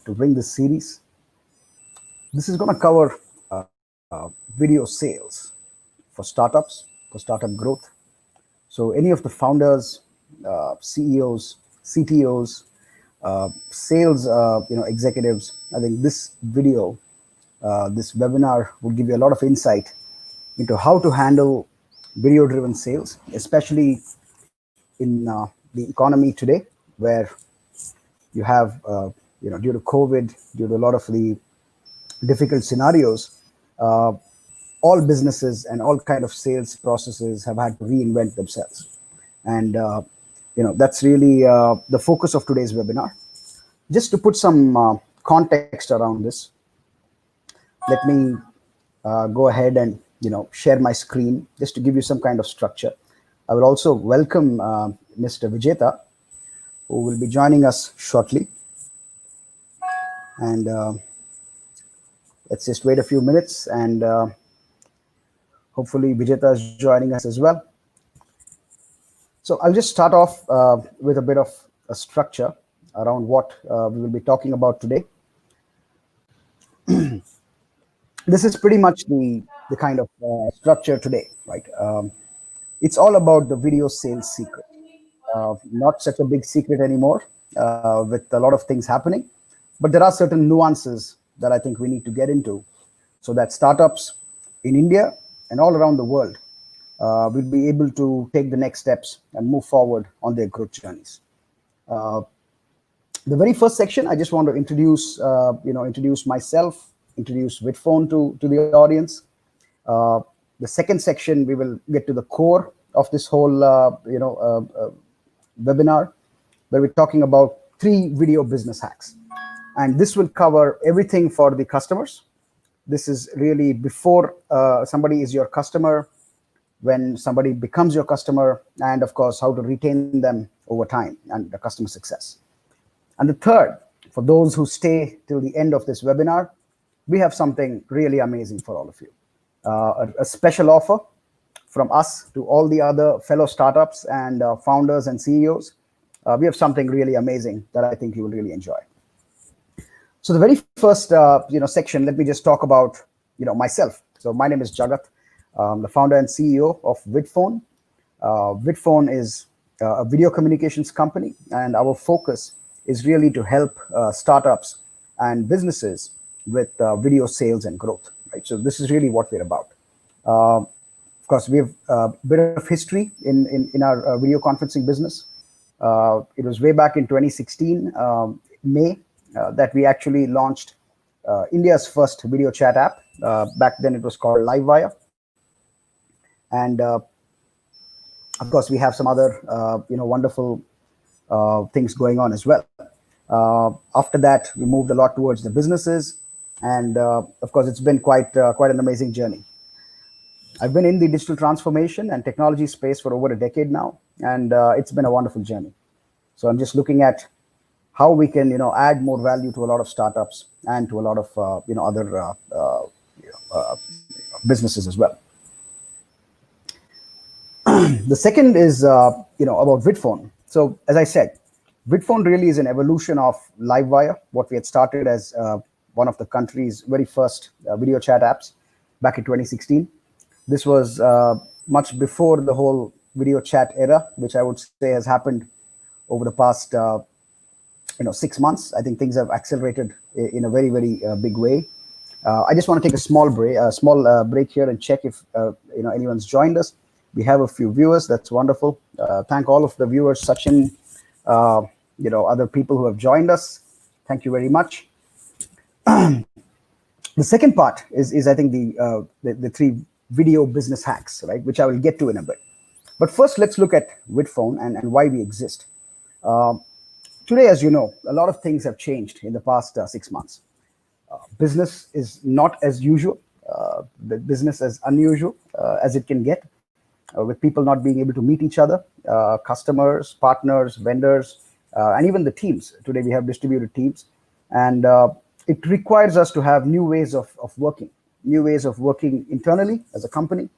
to bring this series. This is going to cover video sales for startups, for startup growth. So any of the founders, CEOs, CTOs, sales, executives, I think this video, this webinar will give you a lot of insight into how to handle video-driven sales, especially in the economy today, where you have, due to COVID, due to a lot of the difficult scenarios, all businesses and all kind of sales processes have had to reinvent themselves. And, that's really the focus of today's webinar. Just to put some context around this, let me go ahead and, share my screen just to give you some kind of structure. I will also welcome Mr. Vijeta, who will be joining us shortly. And let's just wait a few minutes, and hopefully Vijeta is joining us as well. So I'll just start off with a bit of a structure around what we will be talking about today. This is pretty much the kind of structure today, right? It's all about the video sales secret. Not such a big secret anymore with a lot of things happening, but there are certain nuances that I think we need to get into so that startups in India and all around the world will be able to take the next steps and move forward on their growth journeys. The very first section, I just want to introduce, introduce myself, introduce Vidphone to the audience. The second section, we will get to the core of this whole, webinar, where we're talking about 3 video business hacks. And this will cover everything for the customers. This is really before somebody is your customer, when somebody becomes your customer, and of course, how to retain them over time and the customer success. And the third, for those who stay till the end of this webinar, we have something really amazing for all of you. A special offer from us to all the other fellow startups and founders and CEOs. We have something really amazing that I think you will really enjoy. So the very first, section, let me just talk about, myself. So my name is Jagat, the founder and CEO of Vidphone. Vidphone is a video communications company, and our focus is really to help startups and businesses with video sales and growth. Right? So this is really what we're about. Of course, we have a bit of history in our video conferencing business. It was way back in 2016, May, that we actually launched India's first video chat app. Back then, it was called Livewire. And of course, we have some other wonderful things going on as well. After that, we moved a lot towards the businesses. And of course, it's been quite an amazing journey. I've been in the digital transformation and technology space for over a decade now, and it's been a wonderful journey. So I'm just looking at how we can, add more value to a lot of startups and to a lot of, other businesses as well. The second is, about Vidphone. So as I said, Vidphone really is an evolution of Livewire, what we had started as one of the country's very first video chat apps back in 2016. This was much before the whole video chat era, which I would say has happened over the past 6 months. I think things have accelerated in a very, very big way. I just want to take a small break here and check if anyone's joined us. We have a few viewers. That's wonderful. Thank all of the viewers, Sachin, other people who have joined us. Thank you very much. The second part is I think the 3 video business hacks, right, which I will get to in a bit. But first, let's look at Vidphone and why we exist. Today, as you know, a lot of things have changed in the past 6 months. Business is not as usual, the business as unusual as it can get, with people not being able to meet each other, customers, partners, vendors, and even the teams. Today, we have distributed teams. And it requires us to have new ways of working, new ways of working internally as a company,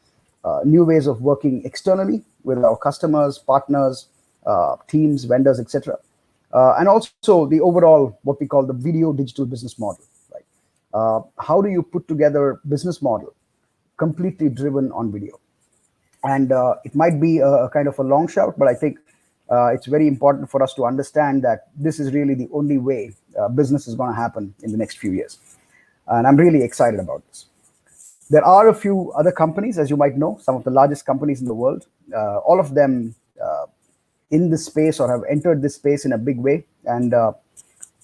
new ways of working externally with our customers, partners, teams, vendors, etc. and also the overall what we call the video digital business model, right? How do you put together business model completely driven on video? And it might be a kind of a long shout, but I think it's very important for us to understand that this is really the only way business is going to happen in the next few years. And I'm really excited about this. There are a few other companies, as you might know, some of the largest companies in the world, all of them in this space or have entered this space in a big way. And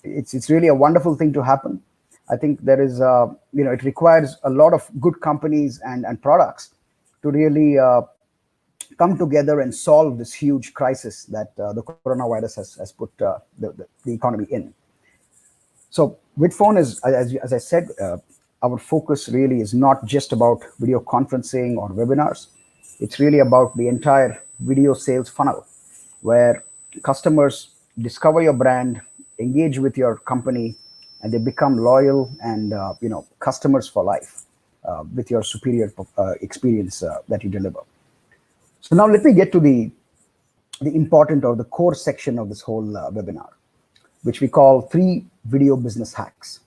it's really a wonderful thing to happen. I think there is, it requires a lot of good companies and products to really come together and solve this huge crisis that the coronavirus has put the economy in. So Vidphone is, as I said, our focus really is not just about video conferencing or webinars. It's really about the entire video sales funnel, where customers discover your brand, engage with your company, and they become loyal and customers for life with your superior experience that you deliver. So now let me get to the important or the core section of this whole webinar, which we call 3 video business hacks.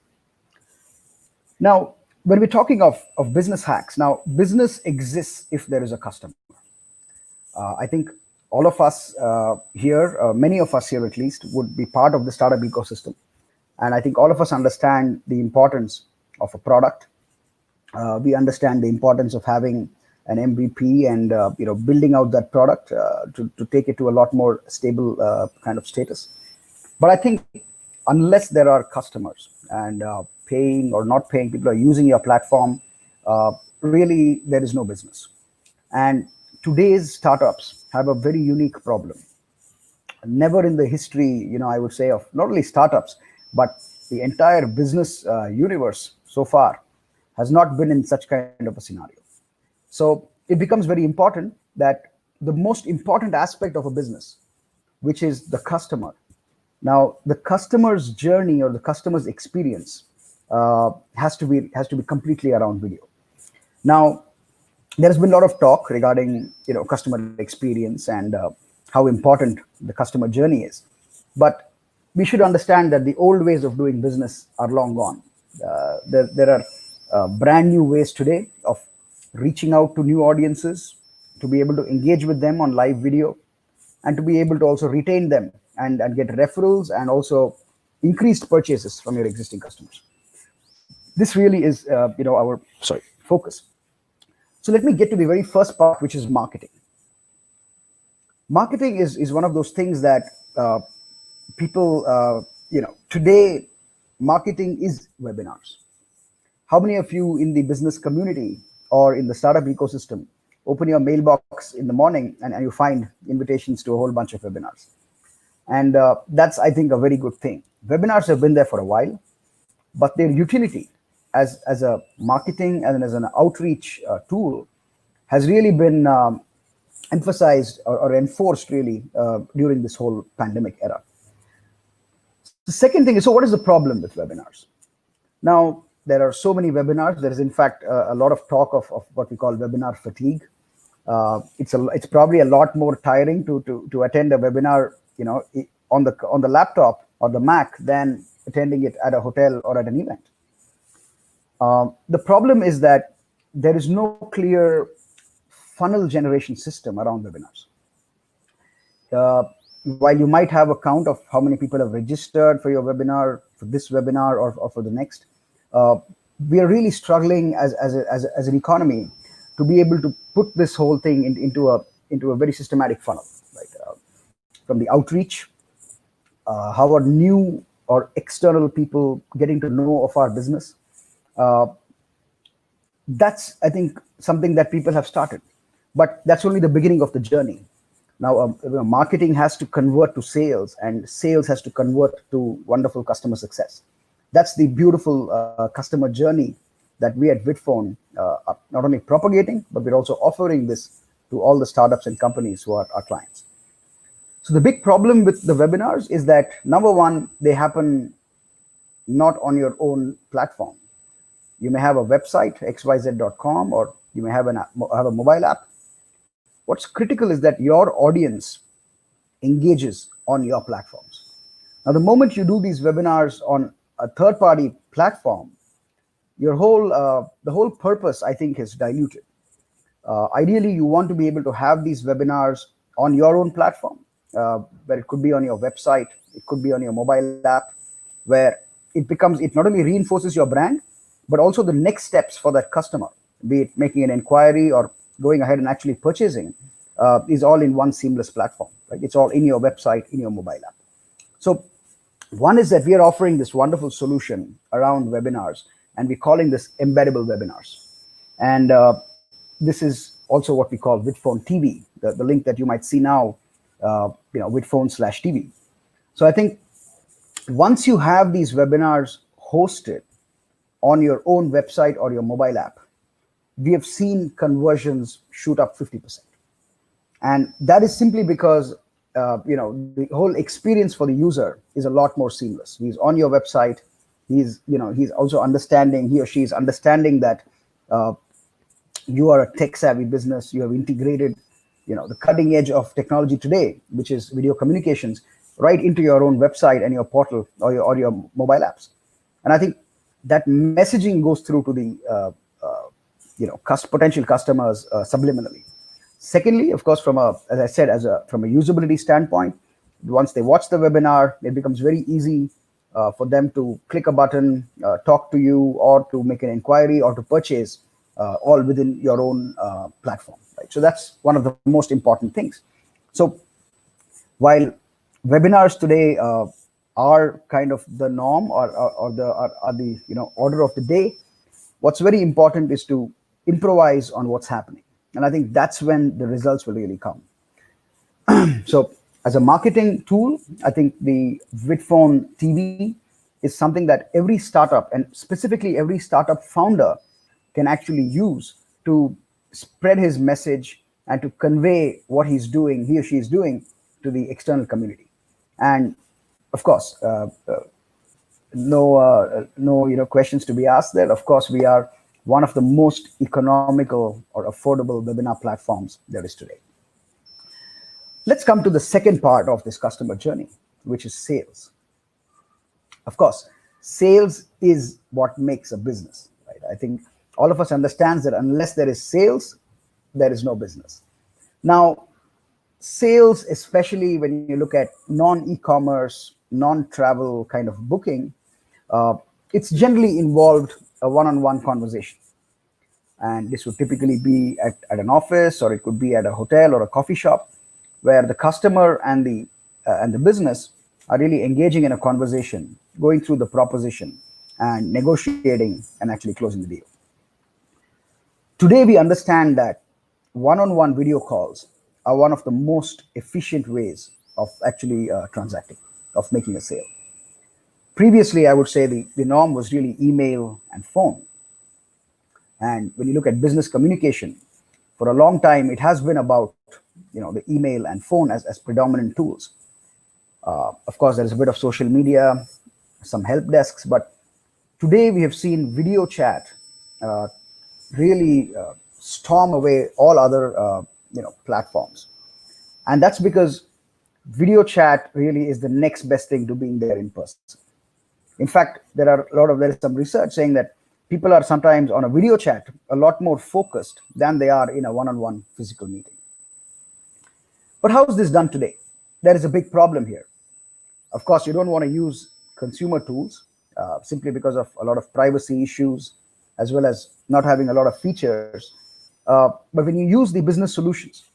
Now, when we're talking of business hacks, now business exists if there is a customer. I think all of us here, many of us here at least, would be part of the startup ecosystem. And I think all of us understand the importance of a product. We understand the importance of having an MVP and building out that product to take it to a lot more stable kind of status. But I think unless there are customers and paying or not paying, people are using your platform, really there is no business. And today's startups have a very unique problem. Never in the history, I would say, of not only startups, but the entire business universe so far has not been in such kind of a scenario. So it becomes very important that the most important aspect of a business, which is the customer. Now, the customer's journey or the customer's experience has to be completely around video. Now, there has been a lot of talk regarding customer experience and how important the customer journey is, but we should understand that the old ways of doing business are long gone. There are brand new ways today of reaching out to new audiences, to be able to engage with them on live video, and to be able to also retain them and get referrals and also increased purchases from your existing customers. This really is our focus. So let me get to the very first part, which is marketing. Marketing is one of those things that people, today marketing is webinars. How many of you in the business community or in the startup ecosystem open your mailbox in the morning and you find invitations to a whole bunch of webinars? And that's, I think, a very good thing. Webinars have been there for a while, but their utility as a marketing and as an outreach tool has really been emphasized or enforced really during this whole pandemic era. The second thing is, so what is the problem with webinars? Now, there are so many webinars. There is, in fact, a lot of talk of what we call webinar fatigue. It's probably a lot more tiring to attend a webinar, on the laptop or the Mac than attending it at a hotel or at an event. The problem is that there is no clear funnel generation system around webinars. While you might have a count of how many people have registered for your webinar, for this webinar or for the next, we are really struggling as an economy to be able to put this whole thing into a very systematic funnel, right? From the outreach, how are new or external people getting to know of our business? That's, I think, something that people have started, but that's only the beginning of the journey. Now, marketing has to convert to sales, and sales has to convert to wonderful customer success. That's the beautiful customer journey that we at Vidphone are not only propagating, but we're also offering this to all the startups and companies who are our clients. So the big problem with the webinars is that, number one, they happen not on your own platform. You may have a website, xyz.com, or you may have a mobile app. What's critical is that your audience engages on your platforms. Now, the moment you do these webinars on a third-party platform, your whole the whole purpose, I think, is diluted. Ideally, you want to be able to have these webinars on your own platform, where it could be on your website, it could be on your mobile app, where it not only reinforces your brand, but also the next steps for that customer, be it making an inquiry or going ahead and actually purchasing, is all in one seamless platform. Right? It's all in your website, in your mobile app. So one is that we are offering this wonderful solution around webinars, and we're calling this embeddable webinars. And this is also what we call Vidphone TV, the link that you might see now, Vidphone/TV. So I think once you have these webinars hosted on your own website or your mobile app, we have seen conversions shoot up 50%. And that is simply because the whole experience for the user is a lot more seamless. He's on your website. He's also understanding, he or she is understanding that you are a tech savvy business. You have integrated, the cutting edge of technology today, which is video communications, right into your own website and your portal or your mobile apps. And I think that messaging goes through to the potential customers subliminally. Secondly, of course, as I said, from a usability standpoint, once they watch the webinar, it becomes very easy for them to click a button, talk to you, or to make an inquiry or to purchase, all within your own platform. Right? So that's one of the most important things. So while webinars today are kind of the norm or the order of the day, what's very important is to improvise on what's happening. And I think that's when the results will really come. So as a marketing tool, I think the Vidphone TV is something that every startup, and specifically every startup founder, can actually use to spread his message and to convey what he or she is doing to the external community. And of course, no questions to be asked there. Of course, we are one of the most economical or affordable webinar platforms there is today. Let's come to the second part of this customer journey, which is sales. Of course, sales is what makes a business. Right? I think all of us understands that unless there is sales, there is no business. Now, sales, especially when you look at non-e-commerce, non-travel kind of booking, it's generally involved a one-on-one conversation. And this would typically be at an office, or it could be at a hotel or a coffee shop, where the customer and the business are really engaging in a conversation, going through the proposition and negotiating and actually closing the deal. Today, we understand that one-on-one video calls are one of the most efficient ways of actually transacting, of making a sale. Previously, I would say the norm was really email and phone. And when you look at business communication, for a long time, it has been about the email and phone as predominant tools. Of course, there is a bit of social media, some help desks, but today we have seen video chat really storm away all other platforms. And that's because video chat really is the next best thing to being there in person. In fact, there is some research saying that people are sometimes on a video chat a lot more focused than they are in a one-on-one physical meeting. But how is this done today? There is a big problem here. Of course, you don't want to use consumer tools simply because of a lot of privacy issues, as well as not having a lot of features. But when you use the business solutions,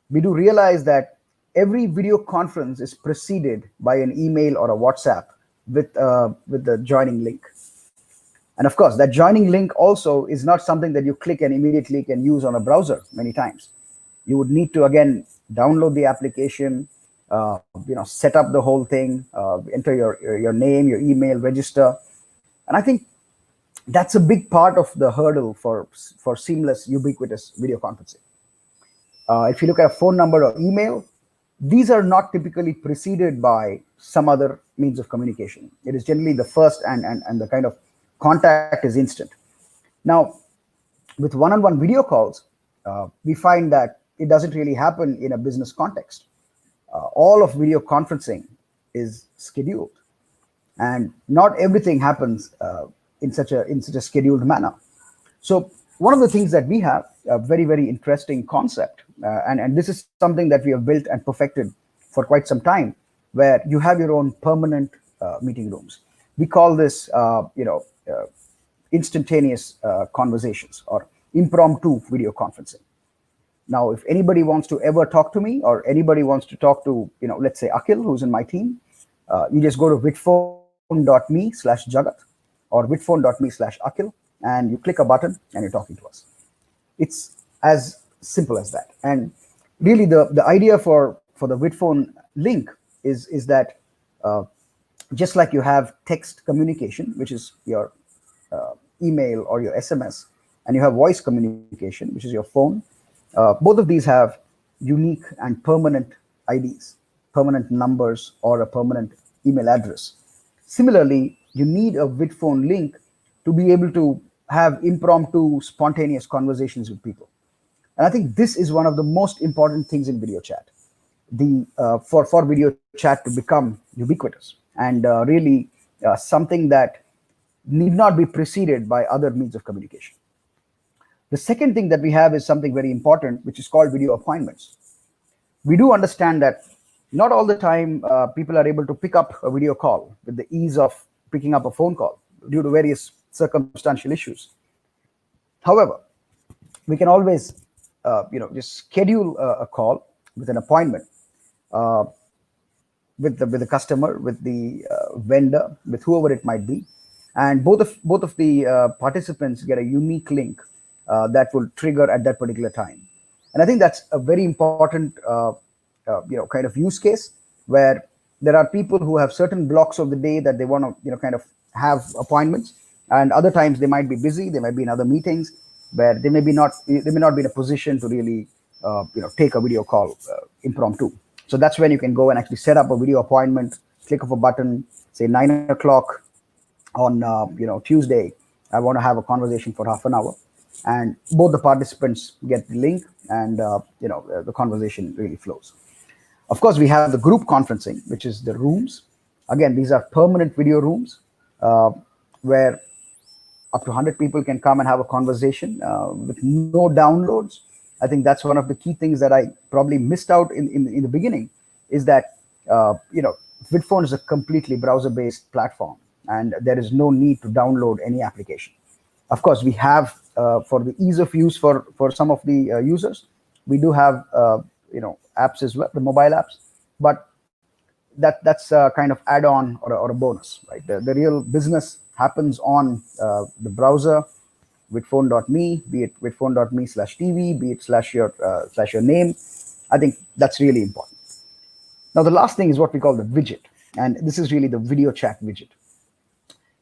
we do realize that every video conference is preceded by an email or a WhatsApp with the joining link. And of course, that joining link also is not something that you click and immediately can use on a browser many times. You would need to, again, download the application, set up the whole thing, enter your name, your email, register. And I think that's a big part of the hurdle for seamless, ubiquitous video conferencing. If you look at a phone number or email, these are not typically preceded by some other means of communication. It is generally the first, and the kind of contact is instant. Now, with one-on-one video calls, we find that it doesn't really happen in a business context. All of video conferencing is scheduled, and not everything happens in such a scheduled manner. So one of the things that we have a very interesting concept, and this is something that we have built and perfected for quite some time, where you have your own permanent meeting rooms. We call this instantaneous conversations or impromptu video conferencing. Now, if anybody wants to ever talk to me, or anybody wants to talk to, let's say Akhil, who's in my team, you just go to vidphone.me/Jagat or vidphone.me/Akhil, and you click a button and you're talking to us. It's as simple as that. And really, the idea for the Vidphone link is that just like you have text communication, which is your email or your SMS, and you have voice communication, which is your phone. Both of these have unique and permanent IDs, permanent numbers, or a permanent email address. Similarly, you need a Vidphone link to be able to have impromptu, spontaneous conversations with people. And I think this is one of the most important things in video chat. For video chat to become ubiquitous and really something that need not be preceded by other means of communication. The second thing that we have is something very important, which is called video appointments. We do understand that not all the time people are able to pick up a video call with the ease of picking up a phone call due to various circumstantial issues. However, we can always just schedule a call with an appointment with the customer, with the vendor, with whoever it might be, and both of the participants get a unique link that will trigger at that particular time. And I think that's a very important kind of use case, where there are people who have certain blocks of the day that they want to kind of have appointments, and other times they might be busy, they might be in other meetings where they may not be in a position to really take a video call impromptu. So that's when you can go and actually set up a video appointment, click of a button, say 9 o'clock on Tuesday. I want to have a conversation for half an hour, and both the participants get the link, and the conversation really flows. Of course, we have the group conferencing, which is the rooms. Again, these are permanent video rooms where up to 100 people can come and have a conversation with no downloads. I think that's one of the key things that I probably missed out in the beginning, is that Vidphone is a completely browser-based platform, and there is no need to download any application. Of course, we have for the ease of use for some of the users, we do have apps as well, the mobile apps, but that's a kind of add-on or a bonus, right? The real business happens on the browser, vidphone.me, be it vidphone.me/TV, be it slash your name. I think that's really important. Now, the last thing is what we call the widget, and this is really the video chat widget.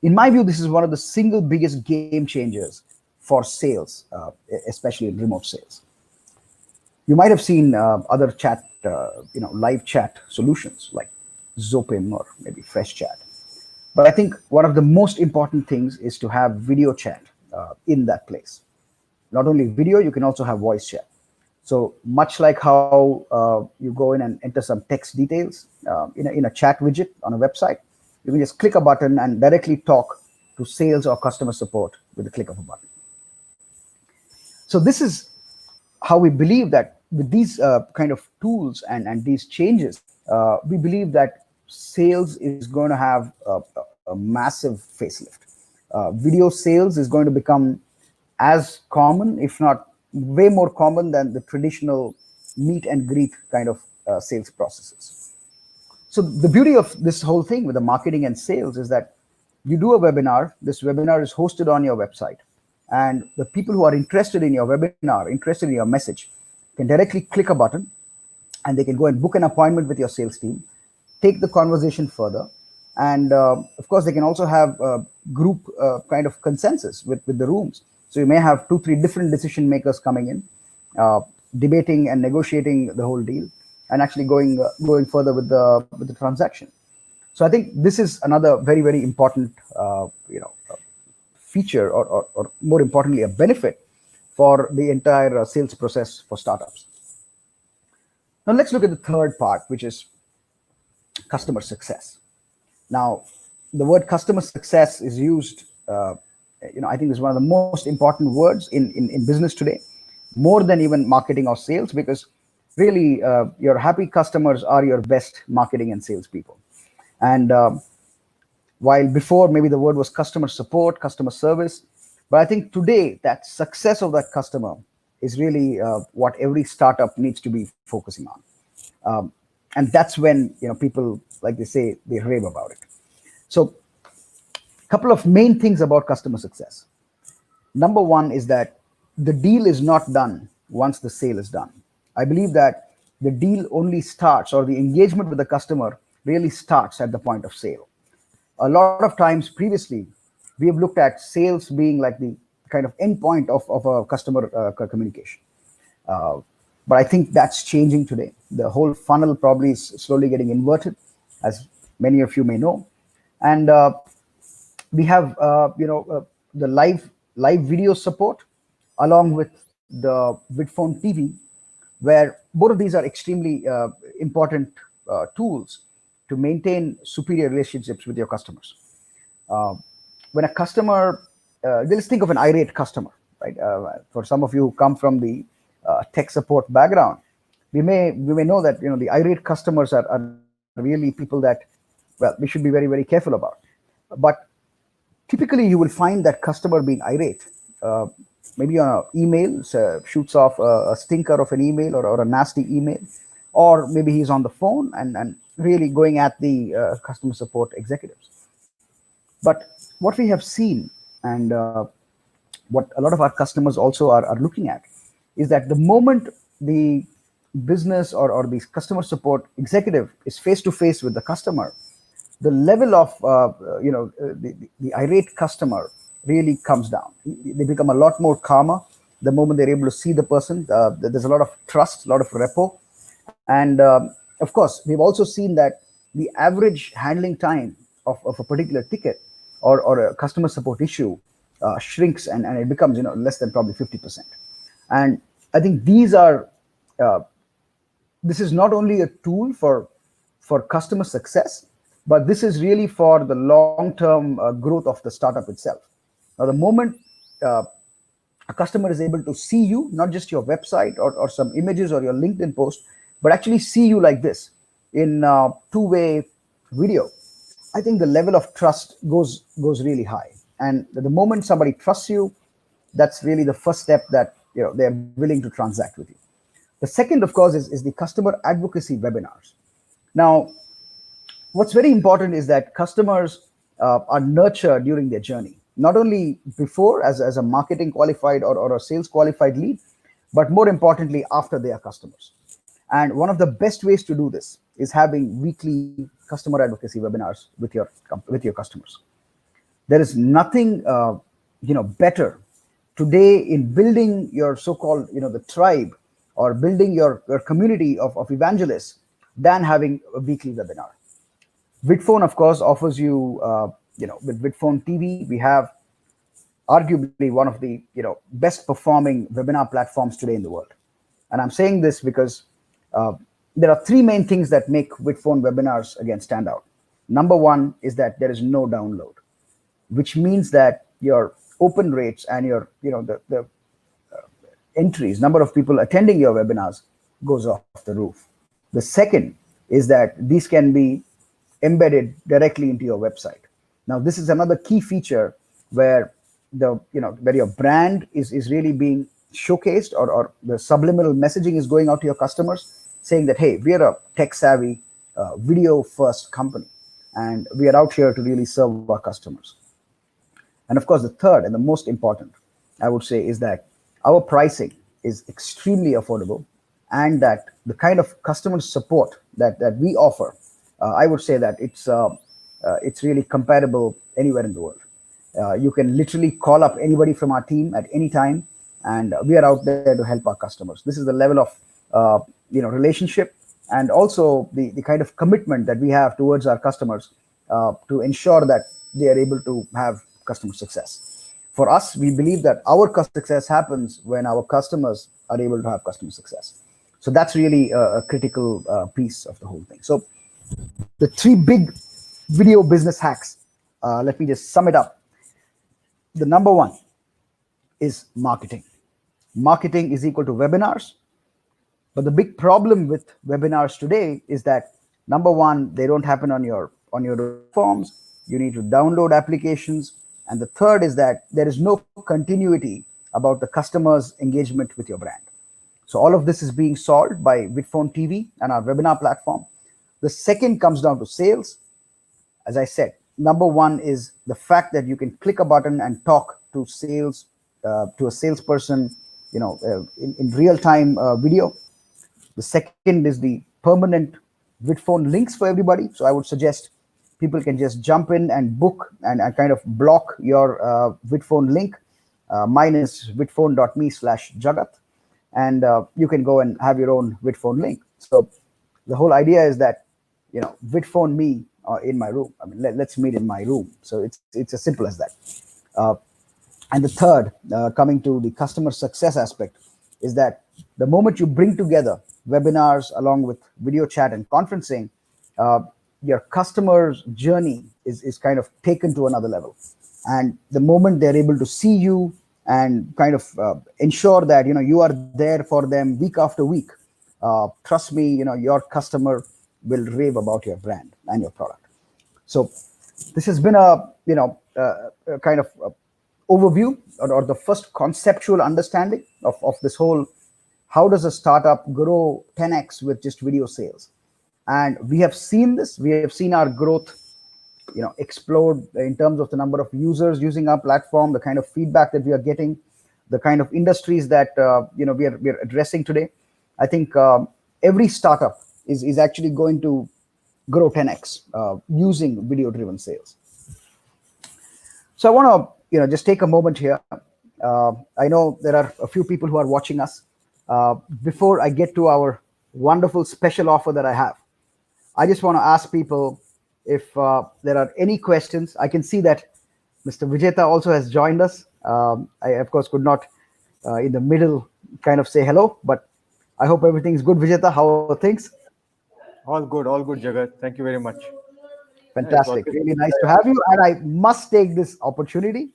In my view, this is one of the single biggest game changers for sales, especially in remote sales. You might have seen other chat, live chat solutions like Zopim or maybe Fresh Chat. But I think one of the most important things is to have video chat in that place. Not only video, you can also have voice chat. So much like how you go in and enter some text details in a chat widget on a website, you can just click a button and directly talk to sales or customer support with the click of a button. So this is how we believe that with these kind of tools and these changes, we believe that sales is going to have a massive facelift. Video sales is going to become as common, if not way more common, than the traditional meet and greet kind of sales processes. So the beauty of this whole thing with the marketing and sales is that you do a webinar. This webinar is hosted on your website, and the people who are interested in your webinar, interested in your message, can directly click a button, and they can go and book an appointment with your sales team, take the conversation further, and of course, they can also have a group kind of consensus with the rooms. So you may have 2-3 different decision makers coming in, debating and negotiating the whole deal, and actually going further with the transaction. So I think this is another very important feature, or more importantly, a benefit for the entire sales process for startups. Now let's look at the third part, which is customer success. Now, the word customer success is used, I think is one of the most important words in business today, more than even marketing or sales, because really your happy customers are your best marketing and sales people. And while before maybe the word was customer support, customer service, but I think today that success of that customer is really what every startup needs to be focusing on. Um, and that's when people, like they say, they rave about it. So a couple of main things about customer success. Number one is that the deal is not done once the sale is done. I believe that the deal only starts, or the engagement with the customer really starts at the point of sale. A lot of times previously, we have looked at sales being like the kind of end point of a customer communication. Uh, but I think that's changing today. The whole funnel probably is slowly getting inverted, as many of you may know. And we have the live video support along with the Vidphone TV, where both of these are extremely important tools to maintain superior relationships with your customers. Uh, when a customer, let's think of an irate customer, right? For some of you who come from the tech support background, we may know that the irate customers are really people that, well, we should be very, very careful about. But typically, you will find that customer being irate, uh, maybe on an email, so shoots off a stinker of an email, or a nasty email, or maybe he's on the phone and really going at the customer support executives. But what we have seen, and what a lot of our customers also are looking at, is that the moment the business or the customer support executive is face to face with the customer, the level of the irate customer really comes down. They become a lot more calmer the moment they're able to see the person. There's a lot of trust, a lot of rapport, and of course, we've also seen that the average handling time of a particular ticket or a customer support issue shrinks, and it becomes less than probably 50%. And I think uh, this is not only a tool for customer success, but this is really for the long-term growth of the startup itself. Now, the moment uh, a customer is able to see you, not just your website or some images or your LinkedIn post, but actually see you like this in two-way video, I think the level of trust goes really high. And the moment somebody trusts you, that's really the first step that they're willing to transact with you. The second, of course, is the customer advocacy webinars. Now, what's very important is that customers are nurtured during their journey, not only before as a marketing qualified or a sales qualified lead, but more importantly after they are customers. And one of the best ways to do this is having weekly customer advocacy webinars with your customers. There is nothing better today in building your so-called the tribe, or building your community of evangelists, than having a weekly webinar. Vidphone, of course, offers you, with Vidphone TV, we have arguably one of the best performing webinar platforms today in the world. And I'm saying this because uh, there are three main things that make Vidphone webinars again stand out. Number one is that there is no download, which means that your open rates and your the entries, number of people attending your webinars, goes off the roof. The second is that these can be embedded directly into your website. Now, this is another key feature where where your brand is really being showcased, or the subliminal messaging is going out to your customers, saying that, hey, we are a tech savvy, video first company, and we are out here to really serve our customers. And of course, the third and the most important, I would say, is that our pricing is extremely affordable, and that the kind of customer support that we offer, I would say that it's really comparable anywhere in the world. You can literally call up anybody from our team at any time, and we are out there to help our customers. This is the level of relationship, and also the kind of commitment that we have towards our customers, to ensure that they are able to have customer success. For us, we believe that our success happens when our customers are able to have customer success. So that's really a critical piece of the whole thing. So The three big video business hacks. Let me just sum it up. The number one is marketing. Marketing is equal to webinars. But the big problem with webinars today is that number one, they don't happen on your platforms. You need to download applications, and the third is that there is no continuity about the customer's engagement with your brand. So all of this is being solved by Vidphone TV and our webinar platform. The second comes down to sales. As I said, number one is the fact that you can click a button and talk to a salesperson, in real time video. The second is the permanent Vidphone links for everybody. So I would suggest people can just jump in and book and kind of block your Vidphone link. Mine is vidphone.me/Jagat, and you can go and have your own Vidphone link. So the whole idea is that, Vidphone me in my room. I mean, let's meet in my room. So it's as simple as that. Uh, and the third, coming to the customer success aspect, is that the moment you bring together webinars along with video chat and conferencing, uh, your customer's journey is kind of taken to another level. And the moment they're able to see you and kind of ensure that you are there for them week after week, trust me, your customer will rave about your brand and your product. So this has been a kind of overview, or the first conceptual understanding of this whole, how does a startup grow 10x with just video sales. And we have seen this. We have seen our growth explode in terms of the number of users using our platform, the kind of feedback that we are getting, the kind of industries that we are addressing today. I think every startup is actually going to grow 10x using video driven sales. So I want to just take a moment here. I know there are a few people who are watching us. Before I get to our wonderful special offer that I have, I just want to ask people if there are any questions. I can see that Mr. Vijeta also has joined us. I, of course, could not in the middle kind of say hello, but I hope everything is good. Vijeta, how are things? All good, Jagat. Thank you very much. Yeah, it's Fantastic. always Really nice to have you. And I must take this opportunity.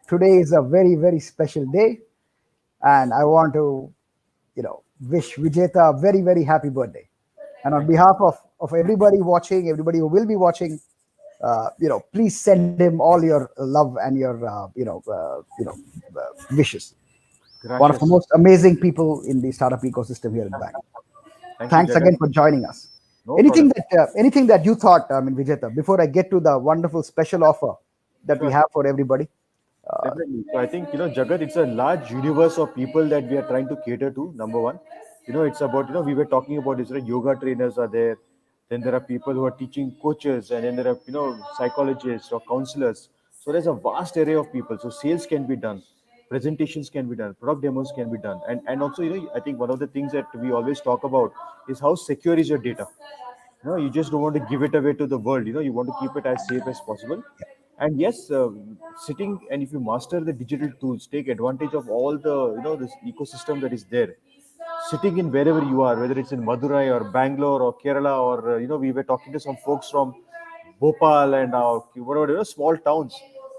Today is a very, very special day. And I want to, wish Vijeta a very, very happy birthday. And on thank you. behalf of everybody watching, everybody who will be watching, please send him all your love and your, wishes. One of the Gracias. most amazing people in the startup ecosystem here in Bank. Thank you, Thanks Jagat. again for joining us. No Anything problem. that you thought, Vijeta, before I get to the wonderful special offer that we Sure. have for everybody? Definitely. So I think, Jagat, it's a large universe of people that we are trying to cater to, number one. It's about, we were talking about this, right? Yoga trainers are there. Then there are people who are teaching coaches, and then there are, psychologists or counselors. So there's a vast array of people. So sales can be done, presentations can be done, product demos can be done. And also, I think one of the things that we always talk about is how secure is your data. You just don't want to give it away to the world. You want to keep it as safe as possible. And yes, sitting, and if you master the digital tools, take advantage of all the this ecosystem that is there, sitting in wherever you are, whether it's in Madurai or Bangalore or Kerala, or we were talking to some folks from Bhopal and whatever, small towns.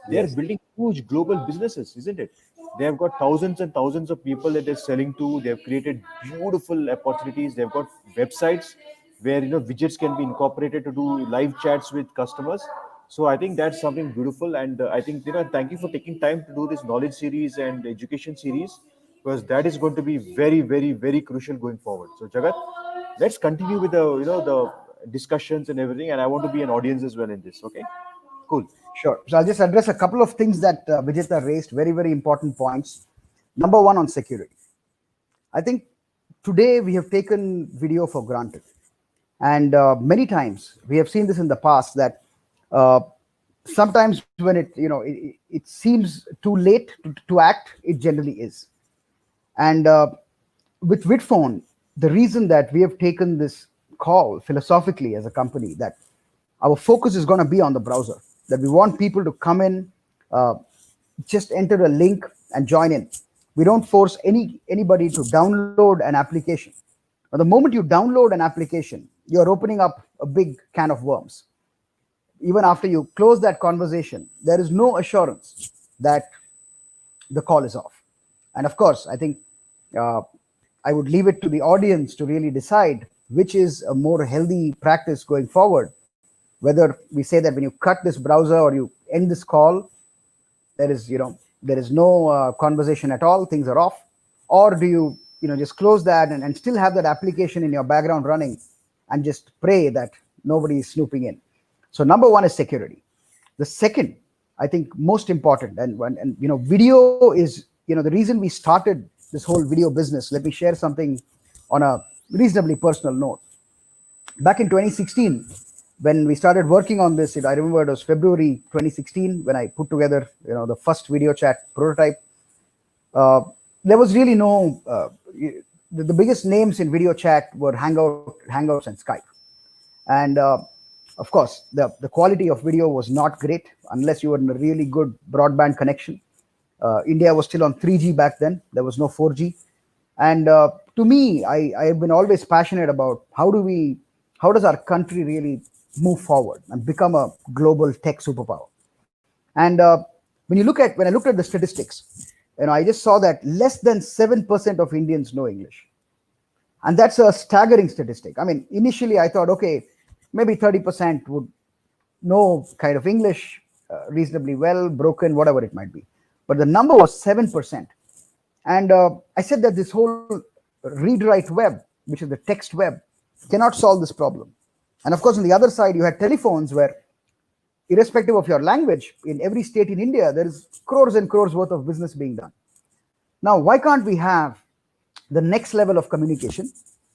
They are Yes. building huge global businesses, isn't it? They have got thousands and thousands of people that they're selling to. They have created beautiful opportunities. They've got websites where widgets can be incorporated to do live chats with customers. So I think that's something beautiful, and I think thank you for taking time to do this knowledge series and education series, because that is going to be very, very, very crucial going forward. So Jagat, let's continue with the the discussions and everything, and I want to be an audience as well in this. Okay, cool. Sure. So I'll just address a couple of things that Vijeta raised, very, very important points. Number one, on security. I think today we have taken video for granted. And many times we have seen this in the past that uh, sometimes when it seems too late to act, it generally is. And with Vidphone, the reason that we have taken this call philosophically as a company, that our focus is going to be on the browser, that we want people to come in, uh, just enter a link and join in. We don't force anybody to download an application. Now, the moment you download an application, you're opening up a big can of worms. Even after you close that conversation, there is no assurance that the call is off. And of course, I think uh, I would leave it to the audience to really decide which is a more healthy practice going forward. Whether we say that when you cut this browser or you end this call, there is no conversation at all, things are off, or do you just close that and still have that application in your background running and just pray that nobody is snooping in. So number one is security. The second, I think most important, and video is, the reason we started this whole video business. Let me share something on a reasonably personal note. Back in 2016, when we started working on this, I remember it was February 2016 when I put together the first video chat prototype. uh, there was really no the biggest names in video chat were Hangouts and Skype. And of course, the quality of video was not great unless you were in a really good broadband connection. India was still on 3G back then. There was no 4G. And to me, I have been always passionate about how does our country really move forward and become a global tech superpower. And when I looked at the statistics, I just saw that less than 7% of Indians know English. And that's a staggering statistic. I mean, initially I thought, okay, maybe 30% would know kind of English reasonably well, broken, whatever it might be. But the number was 7%. And I said that this whole read write web, which is the text web, cannot solve this problem. And of course, on the other side, you had telephones where, irrespective of your language, in every state in India, there is crores and crores worth of business being done. Now, why can't we have the next level of communication,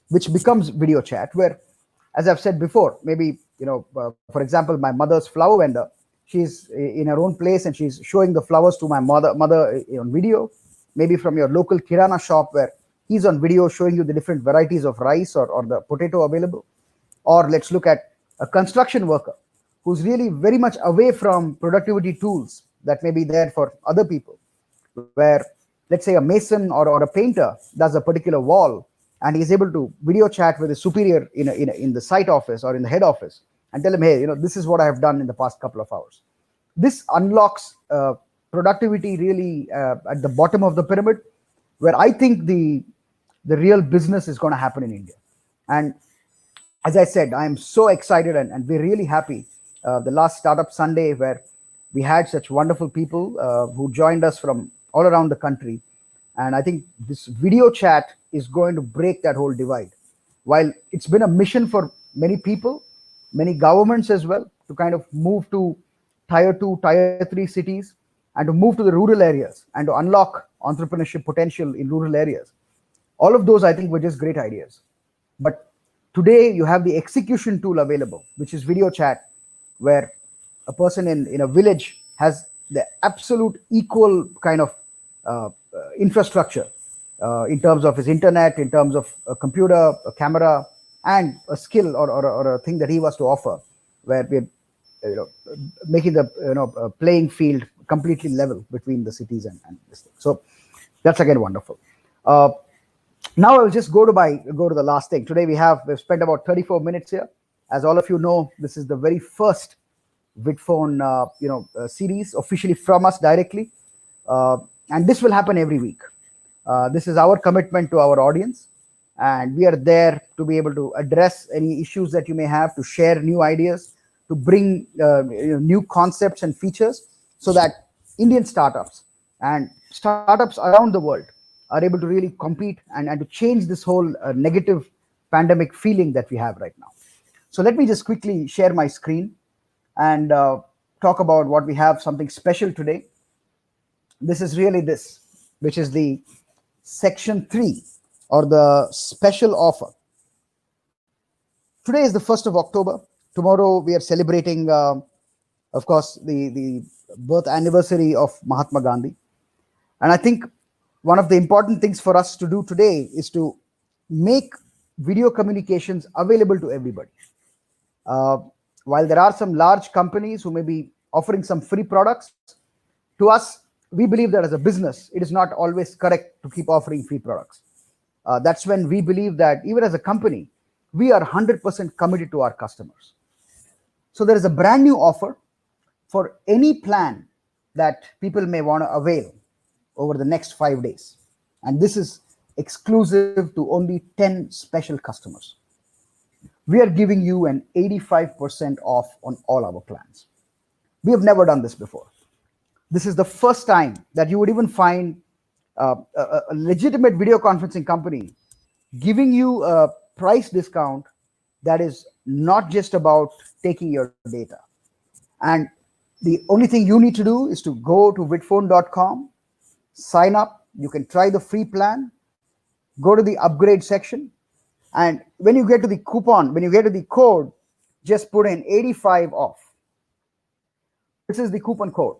which becomes video chat, where, as I've said before, maybe, for example, my mother's flower vendor, she's in her own place and she's showing the flowers to my mother on video. Maybe from your local kirana shop where he's on video showing you the different varieties of rice or the potato available. Or let's look at a construction worker who's really very much away from productivity tools that may be there for other people, where, let's say, a mason or a painter does a particular wall and he's able to video chat with his superior in the site office or in the head office and tell him, hey, this is what I have done in the past couple of hours. This unlocks productivity really at the bottom of the pyramid, where I think the real business is going to happen in India. And as I said, I am so excited, and we're really happy. The last Startup Sunday, where we had such wonderful people who joined us from all around the country. And I think this video chat is going to break that whole divide. While it's been a mission for many people, many governments as well, to kind of move to tier 2, tier 3 cities and to move to the rural areas and to unlock entrepreneurship potential in rural areas. All of those, I think, were just great ideas. But today you have the execution tool available, which is video chat, where a person in a village has the absolute equal kind of infrastructure in terms of his internet, in terms of a computer, a camera, and a skill or a thing that he was to offer, where we're making the playing field completely level between the cities and this thing. So that's again wonderful. Now I'll just go to the last thing. Today we've spent about 34 minutes here. As all of you know, this is the very first Vidphone series officially from us directly, and this will happen every week. This is our commitment to our audience, and we are there to be able to address any issues that you may have, to share new ideas, to bring new concepts and features, so that Indian startups and startups around the world are able to really compete and to change this whole negative pandemic feeling that we have right now. So let me just quickly share my screen and talk about what we have, something special today. This is really this, which is the section 3, or the special offer. Today is the 1st of October. Tomorrow we are celebrating, of course, the birth anniversary of Mahatma Gandhi. And I think one of the important things for us to do today is to make video communications available to everybody. While there are some large companies who may be offering some free products, to us, we believe that as a business, it is not always correct to keep offering free products. That's when we believe that even as a company, we are 100% committed to our customers. So there is a brand new offer for any plan that people may want to avail over the next 5 days. And this is exclusive to only 10 special customers. We are giving you an 85% off on all our plans. We have never done this before. This is the first time that you would even find a legitimate video conferencing company giving you a price discount that is not just about taking your data. And the only thing you need to do is to go to vidphone.com, sign up. You can try the free plan, go to the upgrade section, and when you get to the coupon, when you get to the code, just put in 85 off. This is the coupon code.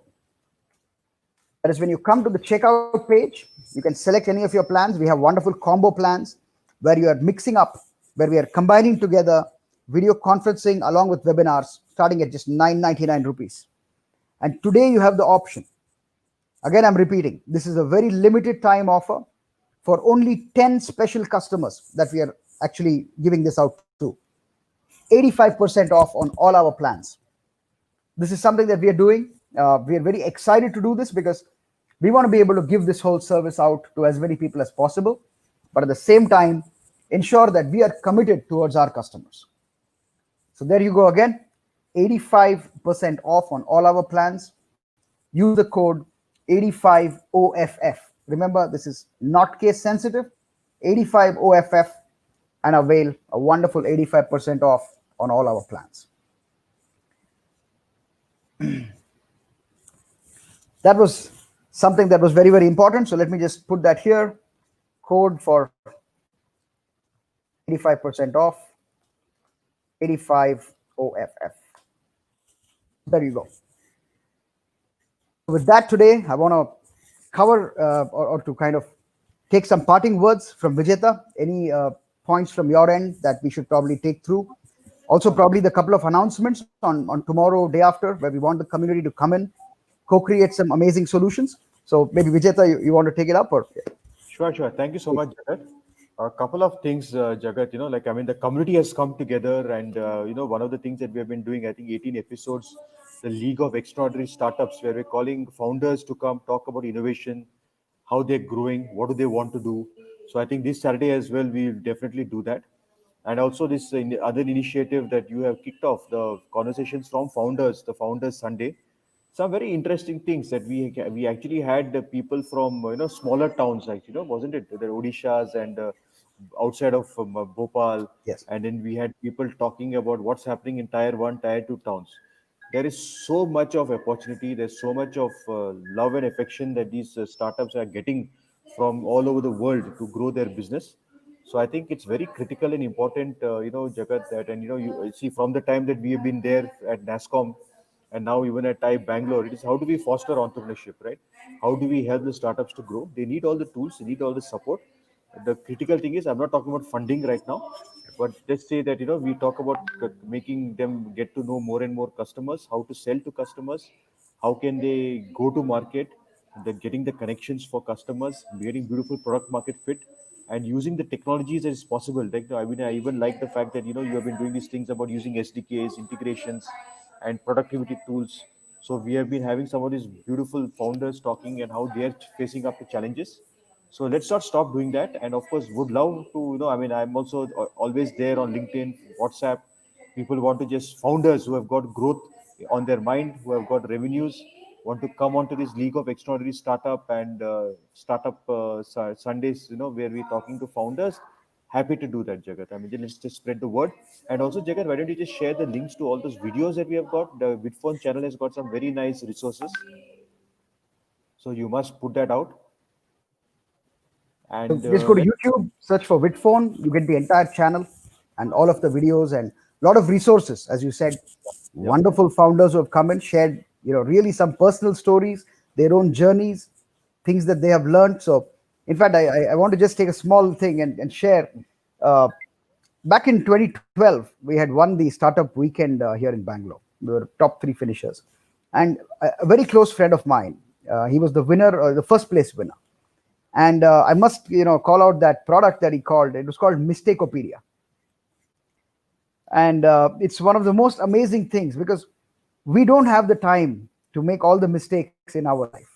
That is when you come to the checkout page, you can select any of your plans. We have wonderful combo plans where you are mixing up, where we are combining together video conferencing along with webinars starting at just 999 rupees. And today you have the option. Again, I'm repeating, this is a very limited time offer for only 10 special customers that we are actually giving this out to. 85% off on all our plans. This is something that we are doing. We are very excited to do this because we want to be able to give this whole service out to as many people as possible, but at the same time, ensure that we are committed towards our customers. So there you go again, 85% off on all our plans. Use the code 85OFF. Remember, this is not case sensitive, 85OFF, and avail a wonderful 85% off on all our plans. That was something that was very, very important. So let me just put that here. Code for 85% off, 85OFF. There you go. With that today, I want to cover or to kind of take some parting words from Vijeta. Any points from your end that we should probably take through? Also, probably the couple of announcements on tomorrow, day after, where we want the community to come in, co-create some amazing solutions. So maybe Vijeta, you want to take it up? Or Sure. Thank you so much, Jagat. A couple of things, Jagat, the community has come together, and, one of the things that we have been doing, I think 18 episodes, the League of Extraordinary Startups, where we're calling founders to come talk about innovation, how they're growing, what do they want to do. So I think this Saturday as well, we'll definitely do that. And also this other initiative that you have kicked off, the conversations from founders, the Founders Sunday, some very interesting things that we actually had the people from smaller towns, like wasn't it, the Odishas and outside of Bhopal, yes, and then we had people talking about what's happening in tier 1, tier 2 towns. There is so much of opportunity, there's so much of love and affection that these startups are getting from all over the world to grow their business. So I think it's very critical and important, Jagat, that, and you see from the time that we have been there at NASCOM, and now even at TIE Bangalore, it is how do we foster entrepreneurship, right? How do we help the startups to grow? They need all the tools, they need all the support. The critical thing is, I'm not talking about funding right now, but let's say that we talk about making them get to know more and more customers, how to sell to customers, how can they go to market, they're getting the connections for customers, getting beautiful product market fit, and using the technologies as possible. Like, I even like the fact that you have been doing these things about using SDKs, integrations, and productivity tools. So we have been having some of these beautiful founders talking and how they are facing up to challenges. So let's not stop doing that. And of course, would love to, I'm also always there on LinkedIn, WhatsApp. People want to just founders who have got growth on their mind, who have got revenues, want to come onto this League of Extraordinary Startup and Startup Sundays, where we're talking to founders. Happy to do that, Jagat. Let's just spread the word. And also, Jagat, why don't you just share the links to all those videos that we have got? The Vidphone channel has got some very nice resources. So you must put that out. so And just go to let's, YouTube, search for Vidphone. You get the entire channel and all of the videos and a lot of resources, as you said. yep. Wonderful founders who have come and shared, really some personal stories, their own journeys, things that they have learned. So, in fact, I want to just take a small thing and share. Uh, Back in 2012, we had won the startup weekend here in Bangalore. We were top 3 finishers, and a very close friend of mine. He was the winner, the first place winner. And I must, call out that product that he called. It was called Mistakeopedia. And it's one of the most amazing things because we don't have the time to make all the mistakes in our life.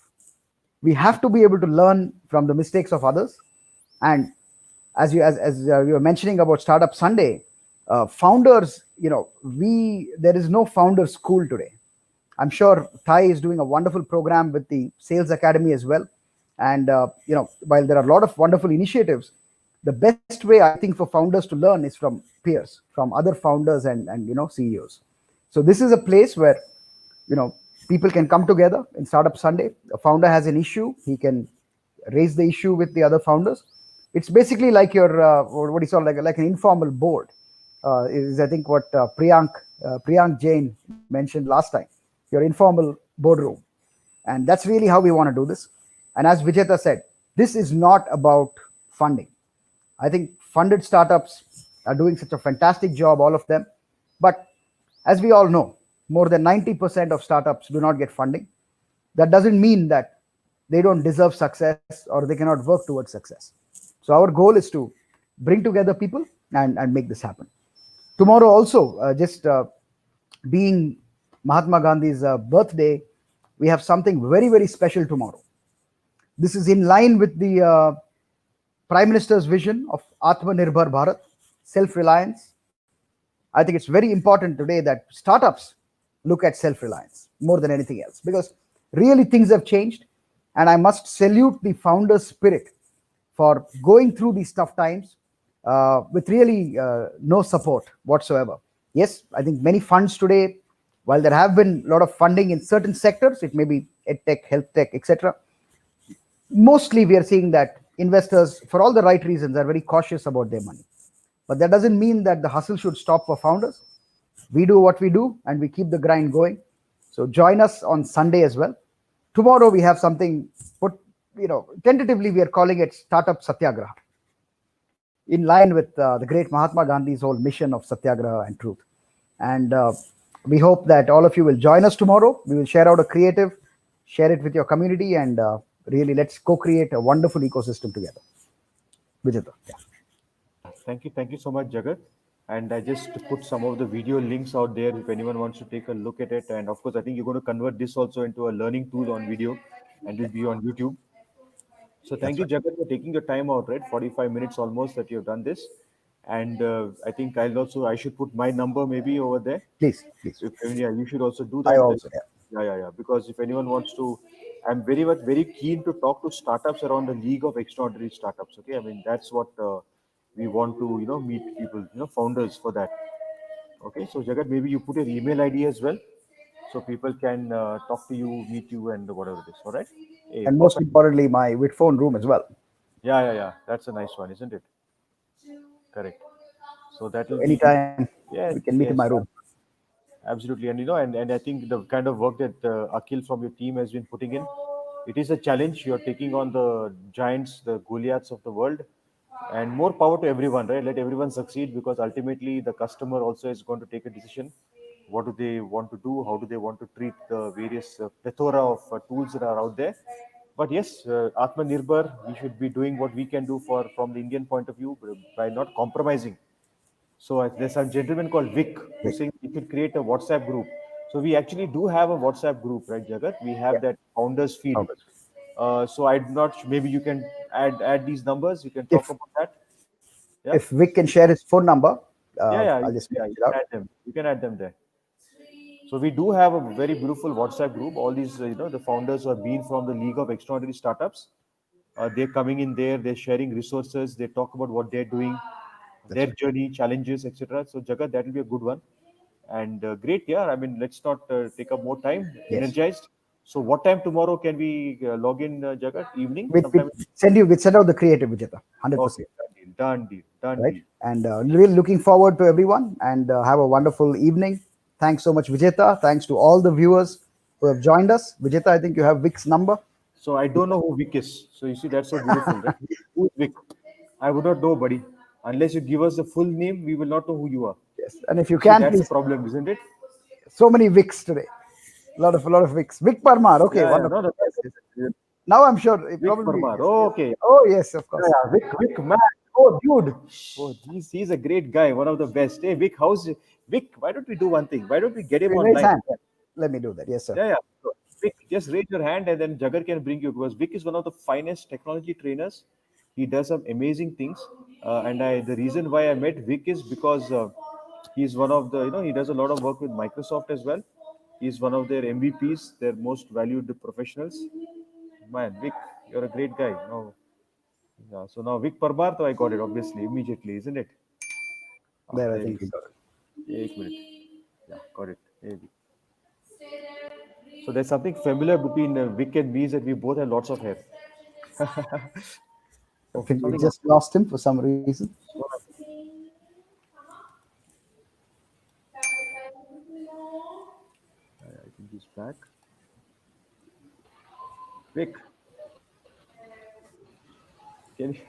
We have to be able to learn from the mistakes of others. And as you were mentioning about Startup Sunday, founders, we there is no founder school today. I'm sure Thai is doing a wonderful program with the Sales Academy as well. And while there are a lot of wonderful initiatives, the best way I think for founders to learn is from peers, from other founders and CEOs. So this is a place where you know people can come together in Startup Sunday. A founder has an issue, he can raise the issue with the other founders. It's basically like your what is called like an informal board. Is I think what Priyank Jain mentioned last time. Your informal boardroom, and that's really how we want to do this. And as Vijeta said, this is not about funding. I think funded startups are doing such a fantastic job, all of them. But as we all know, more than 90% of startups do not get funding. That doesn't mean that they don't deserve success or they cannot work towards success. So our goal is to bring together people and make this happen. Tomorrow also, just being Mahatma Gandhi's birthday, we have something very, very special tomorrow. This is in line with the Prime Minister's vision of Atmanirbhar Bharat, self-reliance. I think it's very important today that startups look at self-reliance more than anything else because really things have changed. And I must salute the founder's spirit for going through these tough times with really no support whatsoever. Yes, I think many funds today, while there have been a lot of funding in certain sectors, it may be edtech, health tech, etc. Mostly we are seeing that investors, for all the right reasons, are very cautious about their money. But that doesn't mean that the hustle should stop for founders. We do what we do and we keep the grind going. So join us on Sunday as well. Tomorrow we have something put, tentatively we are calling it Startup Satyagraha, in line with the great Mahatma Gandhi's whole mission of Satyagraha and truth. And we hope that all of you will join us tomorrow. We will share out a creative, share it with your community, and really let's co-create a wonderful ecosystem together. Vijeta. Yeah. Thank you so much, Jagat. And I just put some of the video links out there if anyone wants to take a look at it. And of course, I think you're going to convert this also into a learning tool on video, and will be on YouTube. So thank That's you, right. Jagat, for taking your time out, right? 45 minutes almost that you've done this. And I think I should put my number maybe over there. Please, please. If yeah, you should also do I that. also, yeah. Yeah. Because if anyone wants to, I'm very keen to talk to startups around the League of Extraordinary Startups. Okay, I mean that's what we want to meet people, founders for that. Okay, so Jagat, maybe you put your email ID as well, so people can talk to you, meet you, and whatever it is. All right. Hey, And most perfect. importantly, my Vidphone room as well. Yeah. That's a nice one, isn't it? Correct. So that So will be anytime we can meet in my yes, room. absolutely. And and I think the kind of work that Akhil from your team has been putting in, it is a challenge. You're taking on the giants, the Goliaths of the world, and more power to everyone, right? Let everyone succeed because ultimately the customer also is going to take a decision. What do they want to do? How do they want to treat the various plethora of tools that are out there? But yes, Atmanirbhar, we should be doing what we can do for from the Indian point of view by not compromising. So there's a gentleman called Vic who's Vic. saying we could create a WhatsApp group. So we actually do have a WhatsApp group, right, Jagat? We Yeah. have that founders feed. August. So I'm not maybe you can add these numbers. You can talk If about that. Yeah, if Vic can share his phone number, I'll just yeah. message You it can out. add them. You can add them there. So we do have a very beautiful WhatsApp group. All these, the founders who have been from the League of Extraordinary Startups, they're coming in there. They're sharing resources. They talk about what they're doing, That's their right. journey, challenges, etc. So Jagat, that will be a good one. And great, yeah. I mean, let's not take up more time. Yes. Energized. So what time tomorrow can we log in, Jagat? Evening, We sometime. send out the creative, Vijeta, Okay, 100%. done deal, done deal, done Right. deal. And really looking forward to everyone and have a wonderful evening. Thanks so much, Vijeta. Thanks to all the viewers who have joined us. Vijeta, I think you have Vic's number. So I don't know who Vic is. So you see, that's so beautiful, right? Who is Vic? I would not know, buddy. Unless you give us the full name, we will not know who you are. Yes. And if you You see, can, that's a please, problem, isn't it? so many Vics today. A lot of Vics. Vic Parmar. Okay, Yeah, wonderful. no, Yes, yes. Now I'm sure it Vic probably Parmar. yes, Oh, yes. okay. Oh yes, of course. Yeah, Vic, man. Oh, dude. Oh, he's a great guy, one of the best. Hey, Vic, how's Vic? Why don't we do one thing? Why don't we get him Raise online? hand. Yeah. Let me do that. Yes, sir. Yeah, yeah. So, Vic, just raise your hand and then Jagar can bring you because Vic is one of the finest technology trainers. He does some amazing things. The reason why I met Vic is because he's one of the, he does a lot of work with Microsoft as well. He's one of their MVPs, their most valued professionals. Man, Vic, you're a great guy. No, yeah. So now Vic Parmar, so I got it obviously immediately, isn't it? Ah, There, I there he think we is. got it. एक minute. Yeah, got it. Maybe. So there's something familiar between Vic and me is that we both have lots of hair. I Oh, think we something just happened. lost him for some reason. What happened? I think he's back. Vic, can you?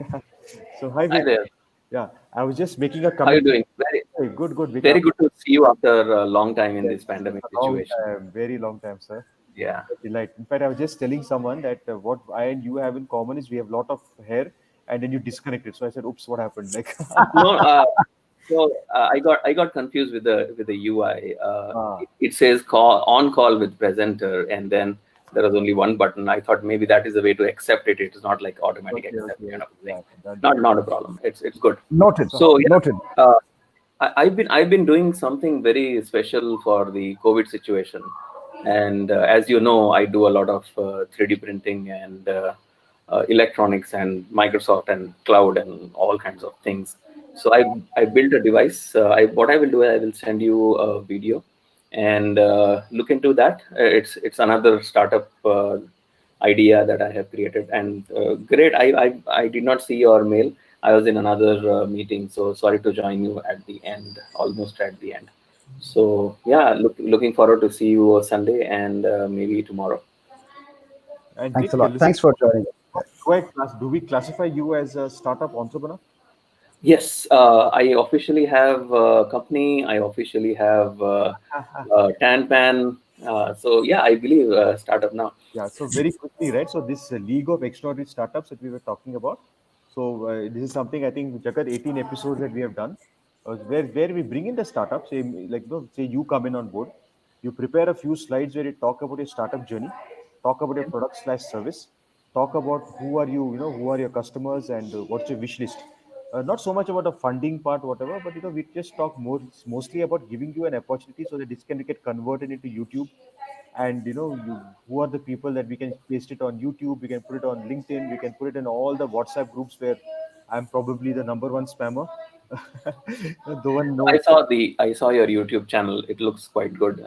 So hi Hi Vic. there. Yeah, I was just making a How are you comment. doing? Very, Hey, good, good, Vic. very good to see you after a long time in this Yes, pandemic a long situation. time, very long time, sir. Yeah. A delight. In fact, I was just telling someone that what I and you have in common is we have a lot of hair, and then you disconnected. So I said, "Oops, what happened?" Like, No, I got confused with the UI. ah, It says call with presenter, and then there was only one button. I thought maybe that is the way to accept it. It is not like automatic okay, accept okay, kind of okay, thing. yeah, that, Not that. not a problem. It's good. Noted. So, So yeah, Noted. I've been doing something very special for the COVID situation, and as you know, I do a lot of 3D printing and electronics and Microsoft and cloud and all kinds of things. So I built a device. What I will do, I will send you a video and look into that. It's another startup idea that I have created, and great. I did not see your mail. I was in another meeting, so sorry to join you at the end, almost at the end. So yeah, looking forward to see you Sunday and maybe tomorrow. and Thanks a Vic, lot. listen, Thanks for joining. do we classify you as a startup entrepreneur? Yes, I officially have a company. I officially have Tan Pan. So yeah, I believe startup now. Yeah, so very quickly, right? So this League of Extraordinary Startups that we were talking about. So this is something I think Jagat 18 episodes that we have done, where we bring in the startups. Say like no, say you come in on board, you prepare a few slides where you talk about your startup journey, talk about your product slash service, talk about who are you, who are your customers and what's your wish list. Not so much about the funding part, whatever, but we just talk mostly about giving you an opportunity so that this can get converted into YouTube and who are the people that we can paste it on YouTube, we can put it on LinkedIn, we can put it in all the WhatsApp groups where I'm probably the number one spammer. No one knows. I saw your YouTube channel. It looks quite good.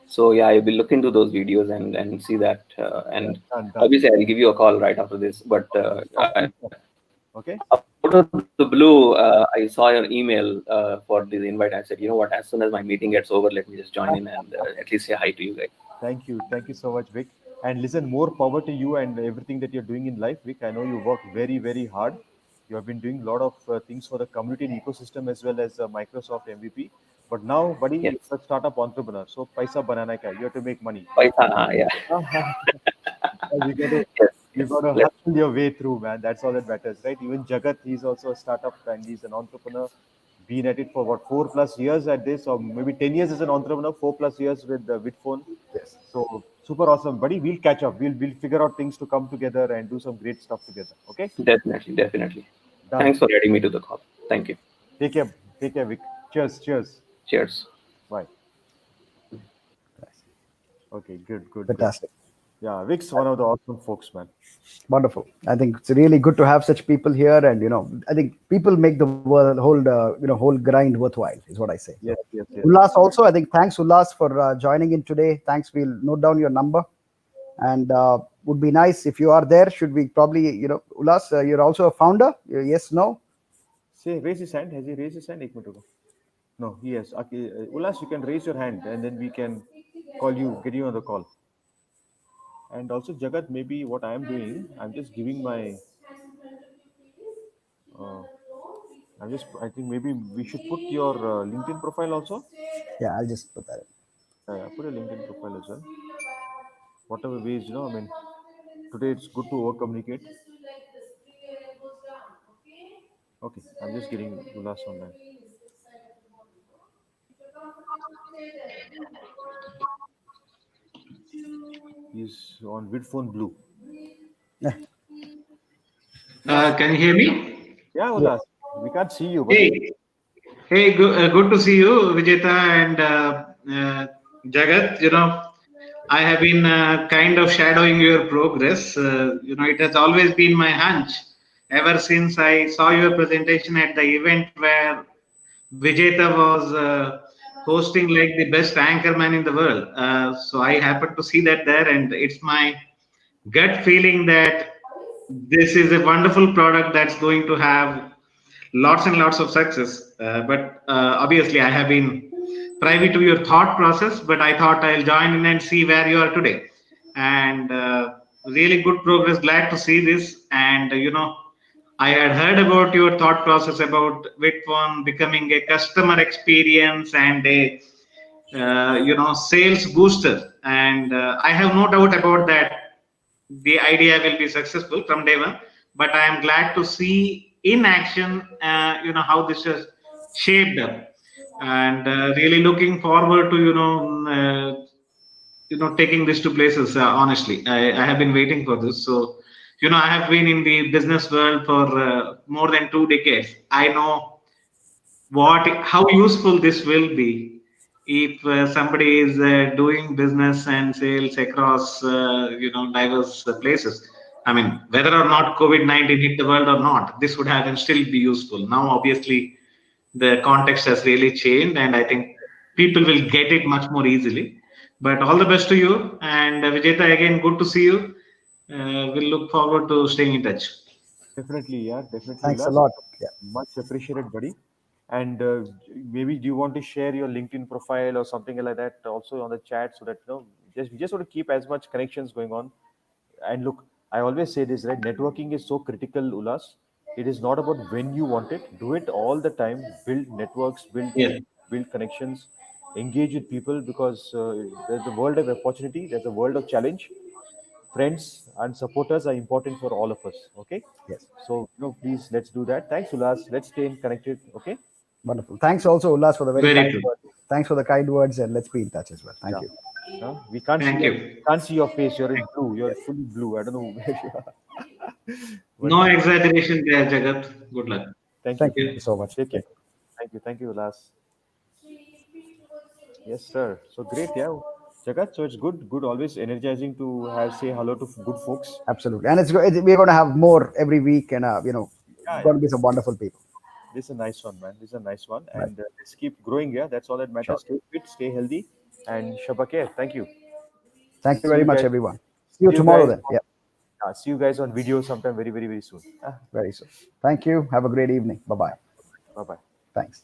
So yeah, I will look into those videos and see that. Yeah, And done, done. obviously, I'll give you a call right after this. But Awesome stuff. Okay. out of the blue, I saw your email for the invite. I said, you know what? As soon as my meeting gets over, let me just join in and at least say hi to you guys. Thank you so much, Vic. And listen, more power to you and everything that you're doing in life, Vic. I know you work very, very hard. You have been doing a lot of things for the community and ecosystem as well as Microsoft MVP. But now, buddy, Yes, you're a startup entrepreneur. So, paisa banana ka. You have to make money. Paisa, yeah. You got to Yes, you yes. got to hustle your way through, man. That's all that matters, right? Even Jagat, he's also a startup and he's an entrepreneur. Been at it for what 4+ years at this, or maybe 10 years as an entrepreneur, 4+ years with Vidphone. Yes. So super awesome, buddy. We'll catch up. We'll figure out things to come together and do some great stuff together. Okay, Definitely, definitely. done. Thanks for adding me to the call. Thank you. Take care. Take care, Vic. Cheers. Cheers. Cheers. Bye. Okay, good, good, good. Fantastic. Yeah, Vic's one of the awesome folks, man. Wonderful. I think it's really good to have such people here, and I think people make the whole grind worthwhile. Is what I say. So, Yes, yes, yes. Ullas also, I think thanks Ullas for joining in today. Thanks. We'll note down your number, and would be nice if you are there. Should we probably Ullas? You're also a founder. Yes, no. Say, raise his hand. Has he raised his hand? एक minute ago. No, he has. Okay, Ulas, you can raise your hand and then we can call you, get you on the call. And also, Jagat, maybe what I am doing, I'm just giving my. Uh, I think maybe we should put your LinkedIn profile also. Yeah, I'll just put that in. Yeah, put a LinkedIn profile as well. Whatever ways, I mean, today it's good to over communicate. Okay, I'm just getting Ulas online. He's on Vidphone Blue. Yeah. Ulas. Can you hear me? Yeah, Yes. Ulas. We can't see you, but we. Hey, hey, good to see you, Vijeta and Jagat. I have been kind of shadowing your progress. It has always been my hunch ever since I saw your presentation at the event where Vijeta was hosting like the best anchorman in the world. So I happened to see that there, and it's my gut feeling that this is a wonderful product that's going to have lots and lots of success. But obviously, I have been privy to your thought process, but I thought I'll join in and see where you are today. And really good progress. Glad to see this. And I had heard about your thought process about Vidphone becoming a customer experience and a sales booster. And I have no doubt about that the idea will be successful from day one. But I am glad to see in action, how this has shaped up, and really looking forward to taking this to places. Honestly, I have been waiting for this. So, I have been in the business world for more than 2 decades. I know what how useful this will be if somebody is doing business and sales across diverse places. I mean, whether or not COVID-19 hit the world or not, this would have and still be useful. Now obviously the context has really changed, and I think people will get it much more easily. But all the best to you, and Vijeta, again, good to see you. We'll look forward to staying in touch. Definitely, yeah, definitely, Thanks a Ulas. lot. Yeah. Much appreciated, buddy. And maybe do you want to share your LinkedIn profile or something like that also on the chat so that we just want to keep as much connections going on. And look, I always say this, right? Networking is so critical, Ulas. It is not about when you want it. Do it all the time. Build networks, build Yes. teams, build connections, engage with people because there's a world of opportunity. There's a world of challenge. Friends and supporters are important for all of us. Okay, Yes. so please let's do that. Thanks, Ulas. Let's stay connected. Okay. Wonderful. Thanks also, Ullas, for the very Very kind true. words. Thanks for the kind words, and let's be in touch as well. Thank Yeah. you. We can't see Thank your you. face. You're in blue. You're fully blue. I don't know where you are. But No exaggeration there, Jagat. Good luck. thank you. Thank you. Yeah. Thank you so much. Take care. Thank you. Thank you. Thank you, Ulas. Yes, sir. So great. Yeah. Jagat, so it's good, always energizing to say hello to good folks. Absolutely. And we're going to have more every week, and Yeah, going yeah. to be some wonderful people. This is a nice one, man. This is a nice one. Right. And let's keep growing. Yeah, that's all that Sure. matters. Stay fit, stay healthy, and Shabakir. Thank you. Thank you See very you much, guys. everyone. See you See you tomorrow guys. then. Yeah, See you guys on video sometime very, very, very soon. very soon. Thank you. Have a great evening. Bye bye. Bye bye. Thanks.